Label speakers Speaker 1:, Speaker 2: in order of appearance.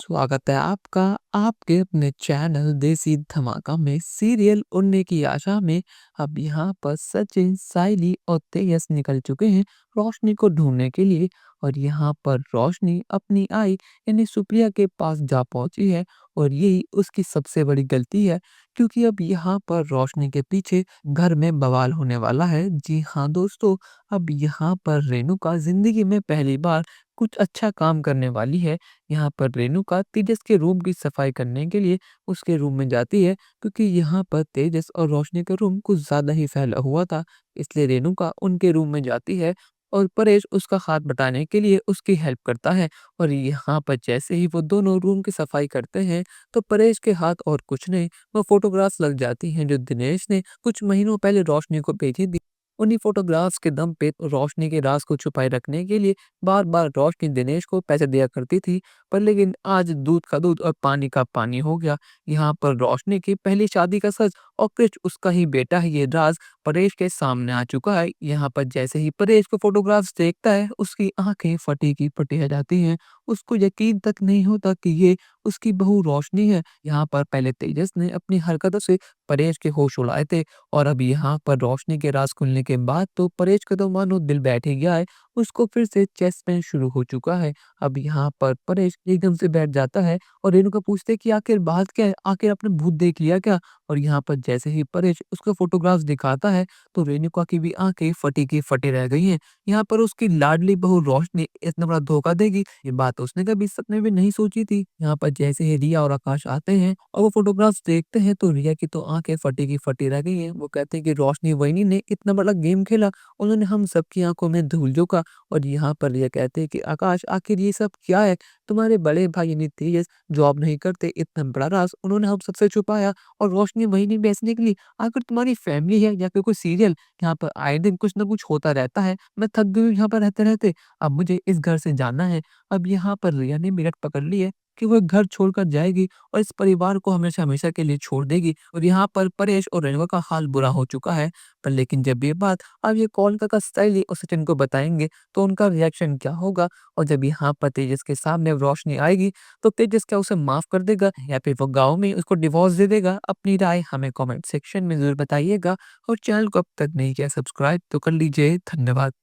Speaker 1: स्वागत है आपका आपके अपने चैनल देसी धमाका में सीरियल उड़ने की आशा में। अब यहाँ पर सचिन, सायली और तेजस निकल चुके हैं रोशनी को ढूंढने के लिए। और यहाँ पर रोशनी अपनी आई यानी सुप्रिया के पास जा पहुंची है। और यही उसकी सबसे बड़ी गलती है, क्योंकि अब यहाँ पर रोशनी के पीछे घर में बवाल होने वाला है। जी हाँ दोस्तों, अब यहाँ पर रेणुका जिंदगी में पहली बार कुछ अच्छा काम करने वाली है। यहाँ पर रेणुका तेजस के रूम की सफाई करने के लिए उसके रूम में जाती है, क्योंकि यहाँ पर तेजस और रोशनी का रूम कुछ ज़्यादा ही फैला हुआ था। इसलिए रेणुका उनके रूम में जाती है और परेश उसका हाथ बटाने के लिए उसकी हेल्प करता है। और यहाँ पर जैसे ही वो दोनों रूम की सफाई करते हैं, तो परेश के हाथ और कुछ नहीं, वो फोटोग्राफ्स लग जाती हैं जो दिनेश ने कुछ महीनों पहले रोशनी को भेजी थी। उन्हीं फोटोग्राफ्स के दम पे रोशनी के राज को छुपाए रखने के लिए बार बार रोशनी दिनेश को पैसे दिया करती थी। पर लेकिन आज दूध का दूध और पानी का पानी हो गया। यहाँ पर रोशनी की पहली शादी का सच और कृष उसका ही बेटा है, ये राज परेश के सामने आ चुका है। यहाँ पर जैसे ही परेश को फोटोग्राफ्स देखता है, उसकी आंखें फटी की फटी रह जाती हैं। उसको यकीन तक नहीं होता कि ये उसकी बहू रोशनी है। यहाँ पर पहले तेजस ने अपनी हरकतों से परेश के होश उड़ाए थे, और अब यहाँ पर रोशनी के राज खुलने के बाद तो परेश का तो मानो दिल बैठ ही गया है। उसको फिर से चेस्ट पेन शुरू हो चुका है। अब यहाँ पर परेश एकदम से बैठ जाता है और रेणुका पूछते है कि आखिर बात क्या है, आखिर आपने भूत देख लिया क्या? और यहाँ पर जैसे ही परेश उसको फोटोग्राफ्स दिखाता है, तो रेणुका की भी आंखें फटी की फटी रह गई हैं। यहाँ पर उसकी लाडली बहू रोशनी इतना बड़ा धोखा देगी, ये बात उसने कभी सपने में नहीं सोची थी। यहाँ पर जैसे ही रिया और आकाश आते हैं और वो फोटोग्राफ्स देखते हैं, तो रिया की तो आंखें फटी की फटी रह गई हैं। वो कहते हैं कि रोशनी वहीनी ने इतना बड़ा गेम खेला, उन्होंने हम सबकी आंखों में धूल झोंका। और यहाँ पर रिया कहते हैं कि आकाश, आखिर ये सब क्या है? तुम्हारे बड़े भाई यानी तेजस जॉब नहीं करते, इतना बड़ा राज उन्होंने हम सबसे छुपाया, और रोशनी वही नहीं बेचने के लिए। आखिर तुम्हारी फैमिली है या फिर कोई सीरियल? यहाँ पर आए दिन कुछ ना कुछ होता रहता है। मैं थक गई हूँ यहाँ पर रहते रहते, अब मुझे इस घर से जाना है। अब यहाँ पर रिया ने मिनट पकड़ ली है कि वो घर छोड़कर जाएगी और इस परिवार को हमेशा हमेशा के लिए छोड़ देगी। और यहाँ पर परेश और रेणुका का हाल बुरा हो चुका है। पर लेकिन जब ये बात अब ये कोलकाता स्टाइल और सचिन को बताएंगे, तो उनका रिएक्शन क्या होगा? और जब यहाँ पर तेजस के सामने रोशनी आएगी, तो तेजस क्या उसे माफ कर देगा या फिर वो गाँव में उसको डिवोर्स दे देगा? अपनी राय हमें कमेंट सेक्शन में ज़रूर बताइएगा। और चैनल को अब तक नहीं किया सब्सक्राइब तो कर लीजिए। धन्यवाद।